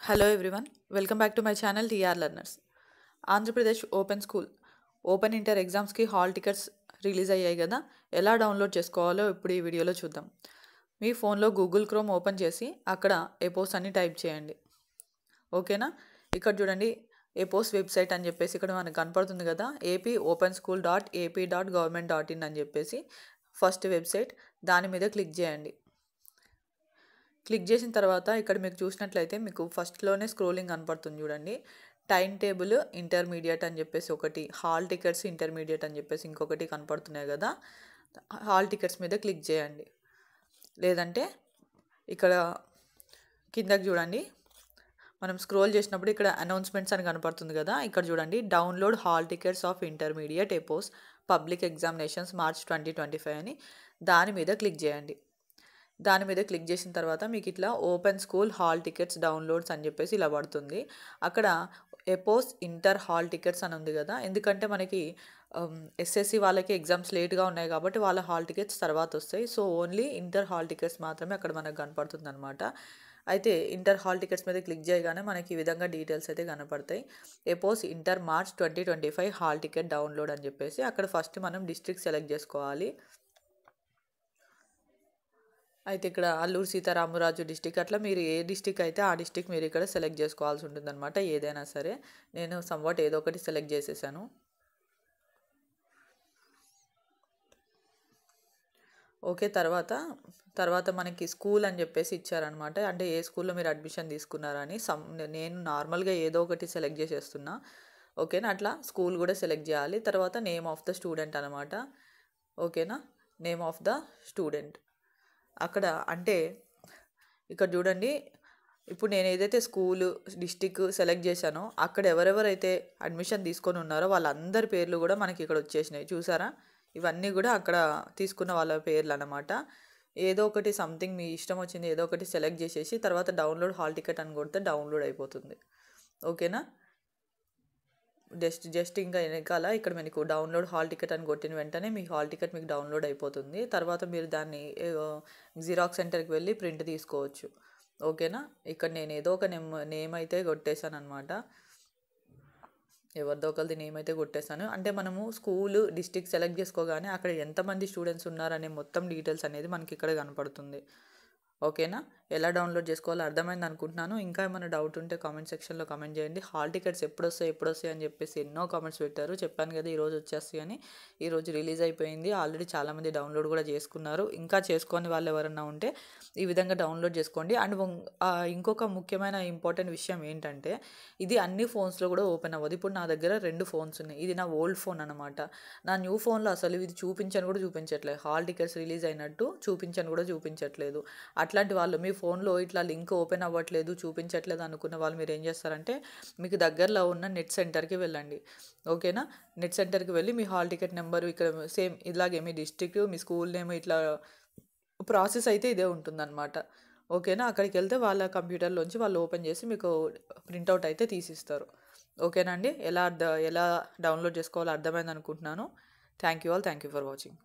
Hello everyone, welcome back to my channel TR learners. Andhra Pradesh open school open inter ఎగ్జామ్స్కి hall tickets release అయ్యాయి కదా. ఎలా download చేసుకోవాలో ఇప్పుడు ఈ వీడియోలో చూద్దాం. మీ ఫోన్లో గూగుల్ క్రోమ్ ఓపెన్ చేసి అక్కడ ఏపోస్ అని టైప్ చేయండి. ఓకేనా. ఇక్కడ చూడండి, ఏపోస్ వెబ్సైట్ అని చెప్పేసి ఇక్కడ మనకు కనపడుతుంది కదా, ap.open.school.ap.government.in అని చెప్పేసి ఫస్ట్ వెబ్సైట్. దాని మీద క్లిక్ చేయండి. క్లిక్ చేసిన తర్వాత ఇక్కడ మీకు చూసినట్లయితే మీకు ఫస్ట్లోనే స్క్రోలింగ్ కనపడుతుంది చూడండి. టైం టేబుల్ ఇంటర్మీడియట్ అని చెప్పేసి ఒకటి, హాల్ టికెట్స్ ఇంటర్మీడియట్ అని చెప్పేసి ఇంకొకటి కనపడుతున్నాయి కదా. హాల్ టికెట్స్ మీద క్లిక్ చేయండి. లేదంటే ఇక్కడ కిందకి చూడండి, మనం స్క్రోల్ చేసినప్పుడు ఇక్కడ అనౌన్స్మెంట్స్ అని కనపడుతుంది కదా. ఇక్కడ చూడండి, download hall tickets of intermediate APOSS public examinations March 2025 అని దాని మీద క్లిక్ చేయండి. దాని మీద క్లిక్ చేసిన తర్వాత మీకు ఇట్లా open school hall tickets downloads అని చెప్పేసి ఇలా పడుతుంది. అక్కడ ఎపోస్ ఇంటర్ హాల్ టికెట్స్ అని ఉంది కదా, ఎందుకంటే మనకి ఎస్ఎస్సి వాళ్ళకి ఎగ్జామ్స్ లేట్గా ఉన్నాయి కాబట్టి వాళ్ళ హాల్ టికెట్స్ తర్వాత వస్తాయి. So only inter hall tickets మాత్రమే అక్కడ మనకు కనపడుతుంది అనమాట. అయితే ఇంటర్ హాల్ టికెట్స్ మీద క్లిక్ చేయగానే మనకి ఈ విధంగా డీటెయిల్స్ అయితే కనపడతాయి. APOSS inter March 2025 hall ticket download అని చెప్పేసి అక్కడ ఫస్ట్ మనం డిస్ట్రిక్ట్ సెలెక్ట్ చేసుకోవాలి. అయితే ఇక్కడ అల్లూరు సీతారామరాజు డిస్టిక్, అట్లా మీరు ఏ డిస్టిక్ అయితే ఆ డిస్టిక్ మీరు ఇక్కడ సెలెక్ట్ చేసుకోవాల్సి ఉంటుంది అనమాట. ఏదైనా సరే నేను సంవాట్ ఏదో ఒకటి సెలెక్ట్ చేసేసాను. ఓకే. తర్వాత మనకి స్కూల్ అని చెప్పేసి ఇచ్చారనమాట. అంటే ఏ స్కూల్లో మీరు అడ్మిషన్ తీసుకున్నారని. నేను నార్మల్గా ఏదో ఒకటి సెలెక్ట్ చేసేస్తున్నా. ఓకేనా. అట్లా స్కూల్ కూడా సెలెక్ట్ చేయాలి. తర్వాత నేమ్ ఆఫ్ ద స్టూడెంట్ అనమాట. ఓకేనా. నేమ్ ఆఫ్ ద స్టూడెంట్ అక్కడ అంటే ఇక్కడ చూడండి, ఇప్పుడు నేను ఏదైతే స్కూలు డిస్టిక్ సెలెక్ట్ చేశానో అక్కడ ఎవరెవరైతే అడ్మిషన్ తీసుకొని ఉన్నారో వాళ్ళందరి పేర్లు కూడా మనకి ఇక్కడ వచ్చేసినాయి. చూసారా, ఇవన్నీ కూడా అక్కడ తీసుకున్న వాళ్ళ పేర్లు అనమాట. ఏదో ఒకటి సంథింగ్ మీ ఇష్టం వచ్చింది ఏదో ఒకటి సెలెక్ట్ చేసేసి తర్వాత డౌన్లోడ్ హాల్ టికెట్ అని కొడితే డౌన్లోడ్ అయిపోతుంది. ఓకేనా. జస్ట్ ఇంకా వెనకాల ఇక్కడ మీకు డౌన్లోడ్ హాల్ టికెట్ అని కొట్టిన వెంటనే మీ హాల్ టికెట్ మీకు డౌన్లోడ్ అయిపోతుంది. తర్వాత మీరు దాన్ని జిరాక్స్ సెంటర్కి వెళ్ళి ప్రింట్ తీసుకోవచ్చు. ఓకేనా. ఇక్కడ నేను ఏదో ఒక నేమ్ అయితే కొట్టేశాను అనమాట. ఎవరిదో ఒకరిది నేమ్ అయితే కొట్టేశాను. అంటే మనము స్కూలు డిస్ట్రిక్ట్ సెలెక్ట్ చేసుకోగానే అక్కడ ఎంతమంది స్టూడెంట్స్ ఉన్నారనే మొత్తం డీటెయిల్స్ అనేది మనకి ఇక్కడ కనపడుతుంది. ఓకేనా. ఎలా డౌన్లోడ్ చేసుకోవాలో అర్థమైంది అనుకుంటున్నాను. ఇంకా ఏమైనా డౌట్ ఉంటే కామెంట్ సెక్షన్లో కామెంట్ చేయండి. హాల్ టికెట్స్ ఎప్పుడు వస్తాయి అని చెప్పేసి ఎన్నో కామెంట్స్ పెట్టారు. చెప్పాను కదా ఈరోజు వచ్చేస్తాయి అని. ఈరోజు రిలీజ్ అయిపోయింది. ఆల్రెడీ చాలామంది డౌన్లోడ్ కూడా చేసుకున్నారు. ఇంకా చేసుకొని వాళ్ళు ఎవరన్నా ఉంటే ఈ విధంగా డౌన్లోడ్ చేసుకోండి. అండ్ ఇంకొక ముఖ్యమైన ఇంపార్టెంట్ విషయం ఏంటంటే, ఇది అన్ని ఫోన్స్లో కూడా ఓపెన్ అవ్వదు. ఇప్పుడు నా దగ్గర 2 ఫోన్స్ ఉన్నాయి. ఇది నా ఓల్డ్ ఫోన్ అనమాట. నా న్యూ ఫోన్లో అసలు ఇది చూపించట్లేదు. హాల్ టికెట్స్ రిలీజ్ అయినట్టు చూపించట్లేదు. అట్లాంటి వాళ్ళు మీ ఫోన్లో ఇట్లా లింక్ ఓపెన్ అవ్వట్లేదు, చూపించట్లేదు అనుకున్న వాళ్ళు మీరు ఏం చేస్తారంటే, మీకు దగ్గరలో ఉన్న నెట్ సెంటర్కి వెళ్ళండి. ఓకేనా. నెట్ సెంటర్కి వెళ్ళి మీ హాల్ టికెట్ నెంబరు ఇక్కడ సేమ్ ఇలాగే మీ డిస్ట్రిక్ట్ మీ స్కూల్ నేమ్ ఇట్లా ప్రాసెస్ అయితే ఇదే ఉంటుందన్నమాట. ఓకేనా. అక్కడికి వెళ్తే వాళ్ళ కంప్యూటర్లోంచి వాళ్ళు ఓపెన్ చేసి మీకు ప్రింట్అవుట్ అయితే తీసిస్తారు. ఓకేనా అండి. ఎలా డౌన్లోడ్ చేసుకోవాలో అర్థమైంది అనుకుంటున్నాను. Thank you for watching.